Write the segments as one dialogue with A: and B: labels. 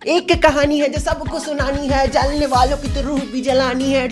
A: एक कहानी है जो सबको सुनानी है, जलने वालों की तो रूह भी जलानी है।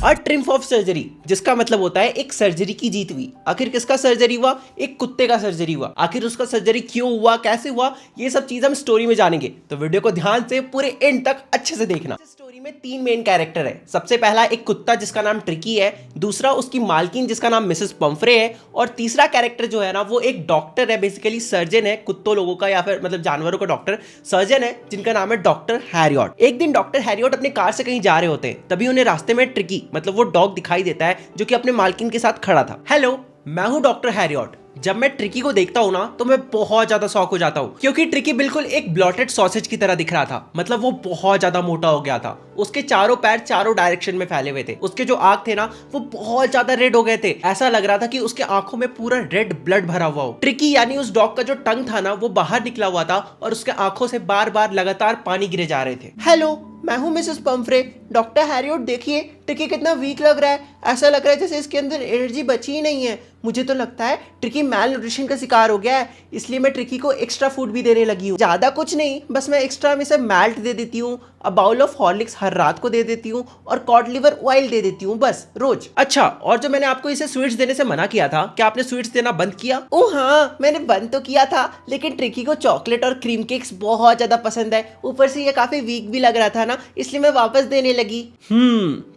A: और ट्रिम्फ ऑफ सर्जरी, जिसका मतलब होता है एक सर्जरी की जीत हुई। आखिर किसका सर्जरी हुआ? एक कुत्ते का सर्जरी हुआ। आखिर उसका सर्जरी क्यों हुआ, कैसे हुआ, ये सब चीज हम स्टोरी में जानेंगे, तो वीडियो को ध्यान से पूरे एंड तक अच्छे से देखना। स्टोरी में 3 मेन कैरेक्टर है। सबसे पहला एक कुत्ता जिसका नाम ट्रिकी है, दूसरा उसकी मालकिन जिसका नाम मिसेस पंफ्रे है, और तीसरा कैरेक्टर जो है ना वो एक डॉक्टर है, बेसिकली सर्जन है, कुत्तों लोगों का या फिर मतलब जानवरों का डॉक्टर सर्जन है, जिनका नाम है डॉक्टर हैरियट। एक दिन डॉक्टर हैरियट अपने कार से कहीं जा रहे होते हैं, तभी उन्हें रास्ते में ट्रिकी मतलब वो डॉग दिखाई देता है जो कि अपने मालकिन के साथ खड़ा था। हेलो, मैं हूं डॉक्टर हैरियट। जब मैं ट्रिकी को देखता हूं ना तो मैं बहुत ज्यादा शॉक हो जाता हूं, क्योंकि ट्रिकी बिल्कुल एक ब्लॉटेड सॉसेज की तरह दिख रहा था। मतलब वो बहुत ज्यादा मोटा हो गया था, उसके चारों पैर चारों डायरेक्शन में फैले हुए थे, उसके जो आंख थे ना वो बहुत ज्यादा रेड हो गए थे। ऐसा लग रहा था कि उसके आंखों में पूरा रेड ब्लड भरा हुआ हो। ट्रिकी यानी उस डॉग का जो टंग था ना वो बाहर निकला हुआ था और उसके आंखों से बार बार लगातार पानी गिरे जा रहे थे। हेलो, मैं हूं मिसेस पंफ्रे। डॉक्टर हैरियट, देखिए ट्रिकी कितना वीक लग रहा है। ऐसा लग रहा है जैसे इसके अंदर एनर्जी बची ही नहीं है। मुझे तो लगता है ट्रिकी मैल न्यूट्रिशन का शिकार हो गया है, इसलिए मैं ट्रिकी को एक्स्ट्रा फूड भी देने लगी हूँ। ज्यादा कुछ नहीं, बस मैं एक्स्ट्रा में से मैल्ट दे देती हूँ, अ बाउल ऑफ हॉर्लिक्स हर रात को दे देती हूँ, और कॉड लिवर ऑयल दे देती हूँ, बस रोज। अच्छा, और जो मैंने आपको इसे स्वीट्स देने से मना किया था, क्या आपने स्वीट्स देना बंद किया? ओह हाँ, मैंने बंद तो किया था, लेकिन ट्रिकी को चॉकलेट और क्रीम केक्स बहुत ज्यादा पसंद है। ऊपर से ये काफी वीक भी लग रहा था ना, इसलिए मैं वापस देने लगी।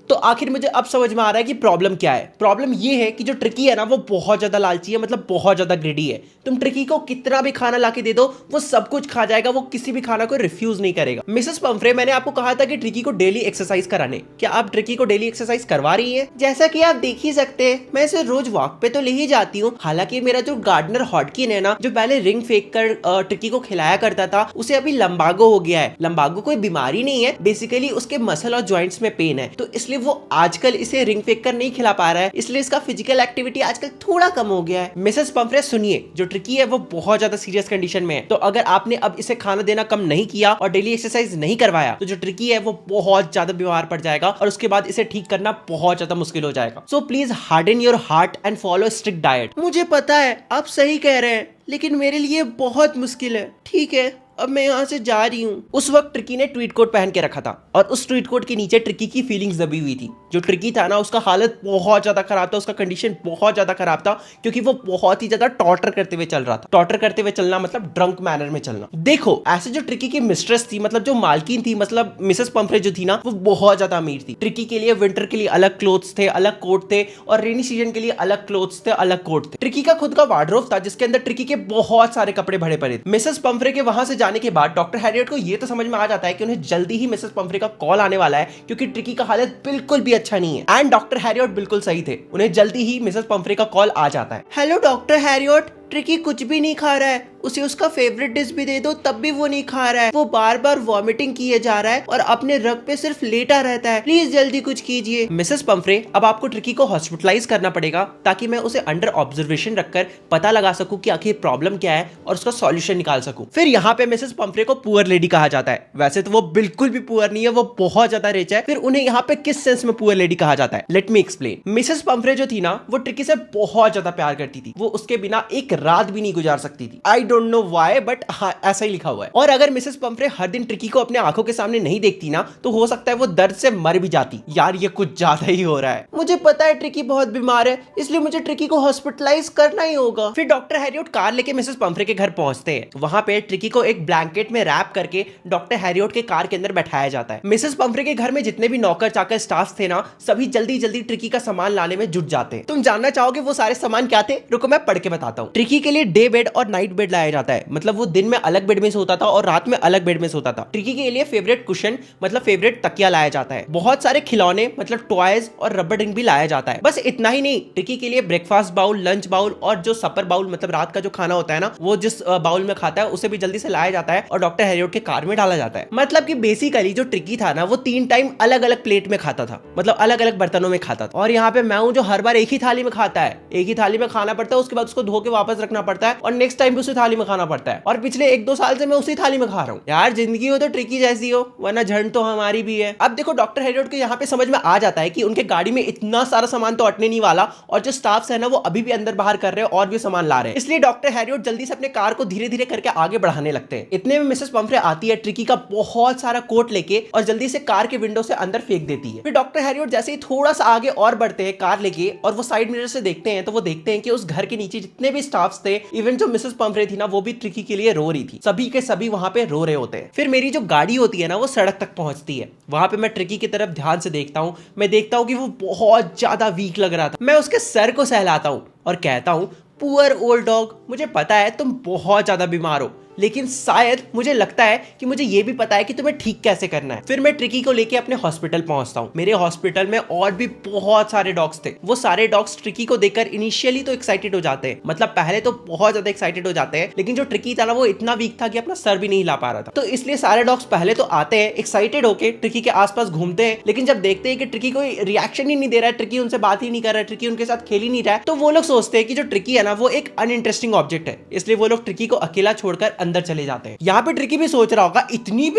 A: तो आखिर मुझे अब समझ में आ रहा है कि प्रॉब्लम क्या है। प्रॉब्लम ये है कि जो ट्रिकी है ना वो बहुत ज्यादा लालची है, मतलब बहुत ज्यादा ग्रीडी है। तुम ट्रिकी को कितना भी खाना लाके दे दो, वो सब कुछ खा जाएगा, वो किसी भी खाना को रिफ्यूज नहीं करेगा। मिसेस पंफ्रे, मैंने आपको कहा था कि ट्रिकी को डेली एक्सरसाइज कराने, क्या आप ट्रिकी को डेली एक्सरसाइज करवा रही है? जैसा कि आप देख ही सकते हैं, मैं इसे रोज वॉक पे तो ले ही जाती हूँ। हालांकि मेरा जो गार्डनर हॉटकिन है ना, जो पहले रिंग फेंक कर ट्रिकी को खिलाया करता था, उसे अभी लंबागो हो गया है। लंबागो कोई बीमारी नहीं है, बेसिकली उसके मसल और जॉइंट्स में पेन है, तो इसलिए वो आजकल इसे रिंग फेंक कर नहीं खिला पा रहा है, इसलिए इसका फिजिकल एक्टिविटी आजकल थोड़ा कम हो गया है। मिसेस पंफ्रे सुनिए, जो ट्रिकी है वो बहुत ज्यादा सीरियस कंडीशन में है, तो अगर आपने अब इसे खाना देना कम नहीं किया और डेली एक्सरसाइज नहीं करवाया, तो जो ट्रिकी है वो बहुत ज्यादा बीमार पड़ जाएगा और उसके बाद इसे ठीक करना बहुत ज्यादा मुश्किल हो जाएगा। So please harden your heart and follow strict diet. मुझे पता है आप सही कह रहे हैं, लेकिन मेरे लिए बहुत मुश्किल है। ठीक है, अब मैं यहाँ से जा रही हूँ। उस वक्त ट्रिकी ने ट्वीट कोट पहन के रखा था और उस ट्वीट कोट के नीचे ट्रिकी की फीलिंग्स दबी हुई थी। जो ट्रिकी था ना उसका हालत बहुत ज्यादा खराब था, उसका कंडीशन बहुत ज्यादा खराब था, क्योंकि वो बहुत ही ज्यादा टॉर्टर करते हुए चल रहा था। टॉर्टर करते हुए चलना मतलब ड्रंक मैनर में चलना। देखो, ऐसे जो ट्रिकी की मिस्ट्रेस थी, मतलब जो मालकिन थी, मतलब मिसेस पंफ्रे जो थी ना, वो बहुत ज्यादा अमीर थी। ट्रिकी के लिए विंटर के लिए अलग क्लोथ्स थे, अलग कोट थे, और रेनी सीजन के लिए अलग क्लोथ्स थे, अलग कोट थे। ट्रिकी का खुद का वार्डरोब था जिसके अंदर ट्रिकी के बहुत सारे कपड़े भरे पड़े थे। मिसेस पंफ्रे के वहां से जाने के बाद डॉक्टर हैरियट को यह तो समझ में आ जाता है कि उन्हें जल्दी ही मिसेस पंफ्रे का कॉल आने वाला है, क्योंकि ट्रिकी का हालत बिल्कुल भी अच्छा नहीं है। एंड डॉक्टर हैरियट बिल्कुल सही थे, उन्हें जल्दी ही मिसेस पंफ्रे का कॉल आ जाता है। हेलो डॉक्टर हैरियट, ट्रिकी कुछ भी नहीं खा रहा है, उसे उसका फेवरेट डिश भी दे दो तब भी वो नहीं खा रहा है। वो बार बार वॉमिटिंग किए जा रहा है और अपने रग पे सिर्फ लेटा रहता है। प्लीज जल्दी कुछ कीजिए। मिसेस पंफ्रे, अब आपको ट्रिकी को हॉस्पिटलाइज करना पड़ेगा, ताकि मैं उसे अंडर ऑब्जर्वेशन रखकर पता लगा सकूं कि आखिर प्रॉब्लम क्या है और उसका सॉल्यूशन निकाल सकूं। फिर यहाँ पे मिसेस पंफ्रे को पुअर लेडी कहा जाता है। वैसे तो वो बिल्कुल भी पुअर नहीं है, वो बहुत ज्यादा रिच है। फिर उन्हें यहाँ पे किस सेंस में पुअर लेडी कहा जाता है, let me explain. Mrs Pomfrey जो थी ना, वो ट्रिकी से बहुत ज्यादा प्यार करती थी, वो उसके बिना एक रात भी नहीं गुजार सकती थी। I don't know why, but हाँ ऐसा ही लिखा हुआ है। और अगर मिसेस पंफ्रे हर दिन ट्रिकी को अपने आंखों के सामने नहीं देखती ना, तो हो सकता है वो दर्द से मर भी जाती। यार ये कुछ ज्यादा ही हो रहा है। मुझे पता है ट्रिकी बहुत बीमार है, इसलिए मुझे ट्रिकी को हॉस्पिटलाइज करना ही होगा। फिर डॉक्टर हैरियट कार लेके मिसेस पंफ्रे के घर पहुंचते हैं। वहां पे ट्रिकी को एक ब्लैंकेट में रैप करके डॉक्टर हैरियट के कार के अंदर बैठाया जाता है। मिसेस पंफ्रे के घर में जितने भी नौकर चाकर स्टाफ थे ना, सभी जल्दी जल्दी ट्रिकी का सामान लाने में जुट जाते हैं। तुम जानना चाहोगे वो सारे सामान क्या थे? रुको मैं पढ़ के बताता हूँ। ट्रिकी के लिए डे बेड और नाइट बेड लाया जाता है, मतलब वो दिन में अलग बेड में सोता था और रात में अलग बेड में सोता था। ट्रिकी के लिए फेवरेट कुशन मतलब फेवरेट तकिया लाया जाता है। बहुत सारे खिलौने मतलब टॉयज और रबर रिंग भी लाया जाता है। बस इतना ही नहीं, ट्रिकी के लिए ब्रेकफास्ट बाउल, लंच बाउल और जो सपर बाउल मतलब रात का जो खाना होता है ना, वो जिस बाउल में खाता है उसे भी जल्दी से लाया जाता है और डॉक्टर हैरियट के कार में डाला जाता है। मतलब कि बेसिकली जो ट्रिकी था ना, वो 3 टाइम अलग अलग प्लेट में खाता था, मतलब अलग अलग बर्तनों में खाता था। और यहाँ पे मैं हूं जो हर बार एक ही थाली में खाता है, एक ही थाली में खाना पड़ता है, उसके बाद उसको धो के वापस वापस रखना पड़ता है और नेक्स्ट टाइम भी उसी थाली में खाना पड़ता है। और पिछले 1-2 साल से मैं उसी थाली में खा रहा हूँ। यार जिंदगी हो तो ट्रिकी जैसी हो, वरना झंड तो हमारी भी है। अब देखो डॉक्टर हैरियट को यहाँ पे समझ में आ जाता है कि उनके गाड़ी में इतना सारा सामान तो अटने नहीं वाला, और जो स्टाफ्स है ना वो अभी भी अंदर बाहर कर रहे हैं और भी सामान ला रहे हैं। इसलिए डॉक्टर हैरियट जल्दी से अपने कार को धीरे धीरे करके आगे बढ़ाने लगते हैं। इतने में मिसेस पंफ्रे आती है ट्रिकी का बहुत सारा कोट लेके और जल्दी से कार के विंडो से अंदर फेंक देती है। फिर डॉक्टर हैरियट जैसे ही थोड़ा सा आगे और बढ़ते हैं कार लेके और वो साइड मिरर से देखते हैं तो वो देखते हैं कि उस घर के नीचे जितने भी स्टाफ्स थे, इवन जो मिसेस पंफ्रे थी ना वो भी ट्रिकी के लिए रो रही थी। सभी के सभी वहां पे रो रहे होते हैं। फिर मेरी जो गाड़ी होती है ना वो सड़क तक पहुंचती है। वहां पे मैं ट्रिकी की तरफ ध्यान से देखता हूं। मैं देखता हूं कि वो बहुत ज्यादा वीक लग रहा था। मैं उसके सर को सहलाता हूं और कहता हूं, पुअर ओल्ड डॉग, मुझे पता है तुम बहुत ज्यादा बीमार हो, लेकिन शायद मुझे लगता है कि मुझे ये भी पता है कि तुम्हें ठीक कैसे करना है। फिर मैं ट्रिकी को लेके अपने हॉस्पिटल पहुंचता हूँ। मेरे हॉस्पिटल में और भी बहुत सारे डॉग्स थे। वो सारे डॉग्स ट्रिकी को देखकर इनिशियली तो एक्साइटेड हो जाते हैं, मतलब पहले तो बहुत ज्यादा एक्साइटेड हो जाते हैं, लेकिन जो ट्रिकी था ना वो इतना वीक था कि अपना सर भी नहीं हिला पा रहा था। तो इसलिए सारे डॉग्स पहले तो आते हैं एक्साइटेड होके ट्रिकी के आसपास घूमते हैं, लेकिन जब देखते हैं कि ट्रिकी कोई रिएक्शन ही नहीं दे रहा है, ट्रिकी उनसे बात ही नहीं कर रहा है, ट्रिकी उनके साथ खेल ही नहीं रहा है, तो वो लोग सोचते हैं कि जो ट्रिकी है ना वो एक अनइंटरेस्टिंग ऑब्जेक्ट है। इसलिए वो लोग ट्रिकी को अकेला छोड़कर अंदर चले जाते हैं। यहाँ पे ट्रिकी भी सोच रहा होगा, इतनी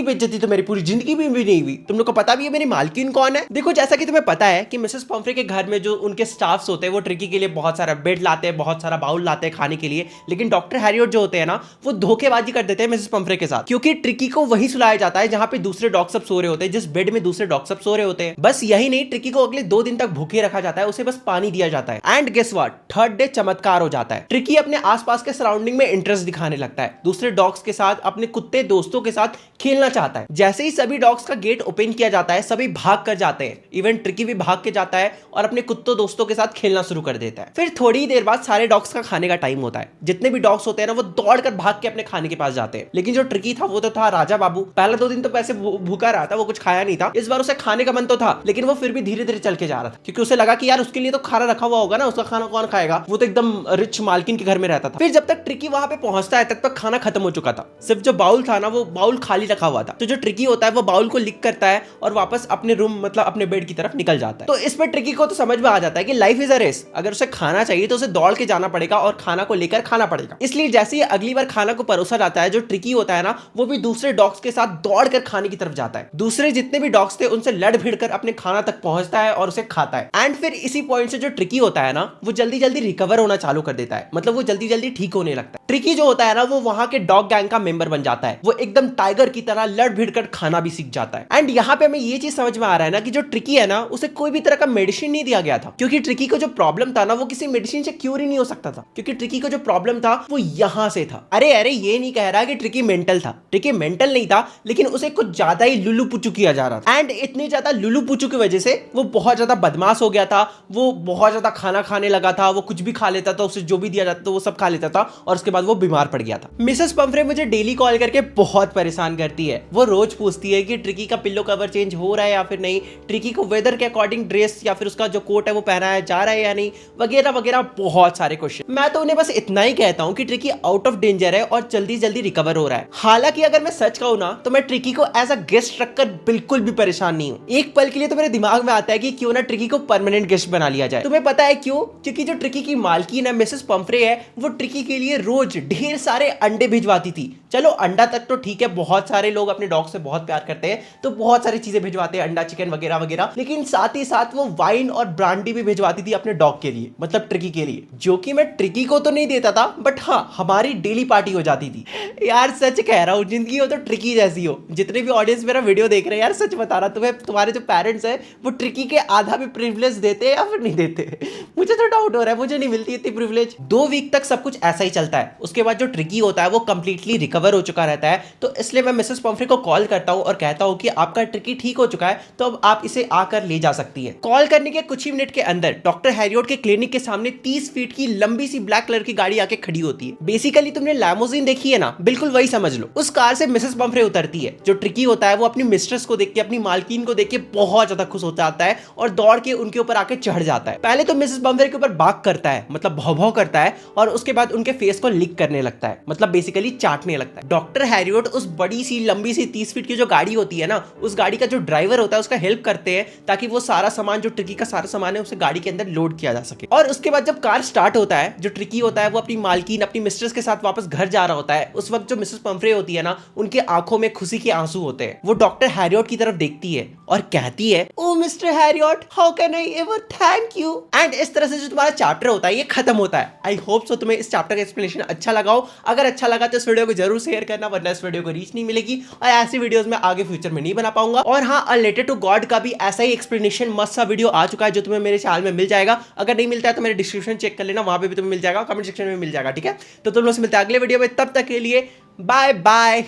A: बेइज्जती तो मेरी पूरी जिंदगी में भी नहीं हुई। तुम लोग को पता भी है मेरी मालकिन कौन है। देखो जैसा कि तुम्हें पता है कि मिसेस पंफ्रे के घर में जो उनके स्टाफ्स होते हैं वो ट्रिकी के लिए बहुत सारा बेड लाते हैं, बहुत सारा बाउल लाते हैं खाने के लिए, लेकिन डॉक्टर हैरियट जो होते हैं ना वो धोखेबाजी कर देते हैं मिसेस पंफ्रे के साथ, क्योंकि ट्रिकी को वही सुलाया जाता है जहां पे दूसरे डॉग सब सो रहे होते हैं, जिस बेड में दूसरे डॉग सब सो रहे होते हैं। बस यही नहीं, ट्रिकी को अगले 2 दिन तक भूखे रखा जाता है, उसे बस पानी दिया जाता है। And guess what, third day चमत्कार हो जाता है। ट्रिकी अपने आसपास के सराउंडिंग में इंटरेस्ट दिखाने लगता है, दूसरे डॉग्स के साथ, अपने कुत्ते दोस्तों के साथ खेलना चाहता है। जैसे ही सभी डॉग्स का गेट ओपन किया जाता है सभी भाग कर जाते हैं, इवन ट्रिकी भी भाग के जाता है और अपने कुत्तों दोस्तों के साथ खेलना शुरू कर देता है। फिर थोड़ी ही देर बाद सारे डॉग्स का खाने का टाइम होता है। जितने भी डॉग्स होते हैं ना वो दौड़कर भाग के अपने खाने के पास जाते हैं, लेकिन जो ट्रिकी था वो तो था राजा बाबू। पहले 2 दिन तो वैसे भूखा रहा था, वो कुछ खाया नहीं था। इस बार उसे खाने का मन तो था, लेकिन वो फिर भी धीरे धीरे चल के जा रहा था, क्योंकि उसे लगा कि यार उसके लिए तो खाना रखा हुआ होगा ना, उसका खाना कौन खाएगा, वो तो एकदम रिच मालकिन के घर में रहता था। फिर जब तक ट्रिकी वहां पे पहुंचता है तब तक खाना खत्म हो चुका था। सिर्फ जो बाउल था ना वो बाउल खाली रखा हुआ था। तो जो ट्रिकी होता है वो बाउल को लिक करता है और वापस अपने रूम मतलब अपने बेड की तरफ निकल जाता है। तो इस पर ट्रिकी को तो समझ में आ जाता है कि लाइफ इज अ रेस, अगर उसे खाना चाहिए तो उसे दौड़ के जाना पड़ेगा और खाना को लेकर खाना पड़ेगा। इसलिए जैसे ही अगली बार खाना को परोसा जाता है, जो ट्रिकी होता है ना वो भी दूसरे डॉग्स के साथ दौड़ कर खाने की तरफ जाता है। दूसरे जितने भी डॉग्स थे उनसे लड़ भिड़ कर अपने खाना तक पहुंचता है और उसे खाता है। एंड फिर इसी पॉइंट से जो ट्रिकी होता है ना वो जल्दी जल्दी रिकवर होना चालू कर देता है, मतलब वो जल्दी जल्दी ठीक होने लगता है। ट्रिकी जो होता है ना वो वहां के डॉग गैंग का मेंबर बन जाता है। वो एकदम टाइगर की तरह लड़ भिड़ कर खाना भी सीख जाता है। एंड यहाँ पे हमें ये चीज समझ में आ रहा है ना कि जो ट्रिकी है ना उसे कोई भी तरह का मेडिसिन नहीं दिया गया था, क्योंकि ट्रिकी को जो प्रॉब्लम था ना वो किसी मेडिसिन से क्योर ही नहीं हो सकता था, क्योंकि ट्रिकी को जो प्रॉब्लम था वो यहां से था। अरे ये नहीं कह रहा कि ट्रिकी मेंटल था, ट्रिकी मेंटल नहीं था, लेकिन उसे कुछ ज्यादा ही लुलू पुचू किया जा रहा था। एंड इतनी ज्यादा लुलू पुचू की वजह से वो बहुत ज्यादा बदमाश हो गया था। वो बहुत ज्यादा खाना खाने लगा था, वो कुछ भी खा लेता था, उसे जो भी दिया जाता था वो सब खा लेता था और उसके बाद वो बीमार पड़ गया था। मिसेस पंफ्रे मुझे डेली कॉल करके बहुत परेशान करती है। वो रोज पूछती है कि ट्रिकी का पिल्लो कवर चेंज हो रहा है या फिर नहीं, ट्रिकी को वेदर के अकॉर्डिंग ड्रेस या फिर उसका जो कोट है वो पहनाया जा रहा है या नहीं, वगैरह वगैरह बहुत सारे क्वेश्चन। मैं तो उन्हें बस इतना ही कहता हूं कि ट्रिकी आउट ऑफ डेंजर है और जल्दी जल्दी रिकवर हो रहा है। हालांकि अगर मैं सच कहूं ना तो मैं ट्रिकी को एज अ गेस्ट रखकर बिल्कुल भी परेशान नहीं हूं। एक पल के लिए तो मेरे दिमाग में आता है कि क्यों ना ट्रिकी को परमानेंट गेस्ट बना लिया जाए। तुम्हें पता है क्यों? क्योंकि जो ट्रिकी की मालकिन है मिसेस पंफ्रे है, वो ट्रिकी के लिए रोज ढेर सारे अंडे भिजवाती थी। चलो अंडा तक तो ठीक है, बहुत सारे लोग अपने डॉग से बहुत प्यार करते हैं तो बहुत सारी चीजें भिजवाते हैं, अंडा चिकन वगैरह वगैरह, लेकिन साथ ही साथ वो वाइन और ब्रांडी भी भिजवाती थी अपने डॉग के लिए, मतलब ट्रिकी के लिए, जो कि मैं ट्रिकी को तो नहीं देता था बट हाँ हमारी डेली पार्टी हो जाती थी। यार सच कह रहा हूँ, जिंदगी हो तो ट्रिकी जैसी हो। जितने भी ऑडियंस मेरा वीडियो देख रहे हैं यार सच बता रहा, तुम्हें तुम्हारे जो पेरेंट्स है वो ट्रिकी के आधा भी प्रिविलेज देते हैं या फिर नहीं देते? मुझे तो डाउट हो रहा है, मुझे नहीं मिलती इतनी प्रिविलेज। 2 वीक तक सब कुछ ऐसा ही चलता है। उसके बाद जो ट्रिकी होता है वो कंप्लीटली रिकवर हो चुका रहता है। तो इसलिए मैं मिसेस पंफ्रे को कॉल करता हूं और कहता हूं कि आपका ट्रिकी ठीक हो चुका है, तो अब आप इसे आकर ले जा सकती है। कॉल करने के कुछ ही मिनट के अंदर डॉक्टर हैरियट के क्लिनिक के सामने 30 फीट की लंबी सी ब्लैक कलर की गाड़ी आके खड़ी होती है। बेसिकली तुमने लैमोजिन देखी है ना, बिल्कुल वही समझ लो। उस कार से मिसेस पंफ्रे उतरती है। जो ट्रिकी होता है वो अपनी मिस्ट्रेस को देख के, अपनी मालकिन को देख के बहुत ज्यादा खुश हो जाता है और दौड़ के उनके ऊपर आके चढ़ जाता है। पहले तो मिसेस पंफ्रे के ऊपर बाक करता है, मतलब भौं-भौं करता है, और उसके बाद उनके फेस को लिक करने लगता है, मतलब बेसिकली चाटने लगता है। लगता है। डॉक्टर हैरियट उस बड़ी सी लंबी सी 30 फीट की जो गाड़ी होती है ना, उस गाड़ी का जो ड्राइवर होता है उसका हेल्प करते हैं ताकि वो सारा सामान, जो ट्रिकी का सारा सामान है, उसे गाड़ी के अंदर लोड किया जा सके। और उसके बाद जब कार स्टार्ट होता है, जो ट्रिकी होता है वो अपनी मालकिन, अपनी मिस्ट्रेस के साथ वापस घर जा रहा होता है। उस वक्त जो मिसेस पंफ्रे होती है ना, उनके आंखों में खुशी के आंसू होते हैं। वो डॉक्टर हैरियट की तरफ देखती है और कहती है, oh mister Harriet, how can I ever thank you. And इस तरह से जो तुम्हारा चैप्टर होता है ये खत्म होता है। आई होप सो तुम्हें इस चैप्टर का एक्सप्लेनेशन अच्छा लगा हो। अगर अच्छा लगा तो इस वीडियो को जरूर शेयर करना, वरना इस वीडियो को रीच नहीं मिलेगी और ऐसी वीडियोस में आगे फ्यूचर में नहीं बना पाऊंगा। और हाँ, रिलेटेड टू गॉड का भी ऐसा ही एक्सप्लेनेशन मस्त सा वीडियो आ चुका है जो तुम्हें मेरे चैनल में मिल जाएगा। अगर नहीं मिलता है तो मेरे डिस्क्रिप्शन चेक कर लेना, वहां पे भी तुम्हें मिल जाएगा, कमेंट सेक्शन में मिल जाएगा। ठीक है, तो तुम लोग से मिलते हैं अगले वीडियो में, तब तक के लिए बाय बाय।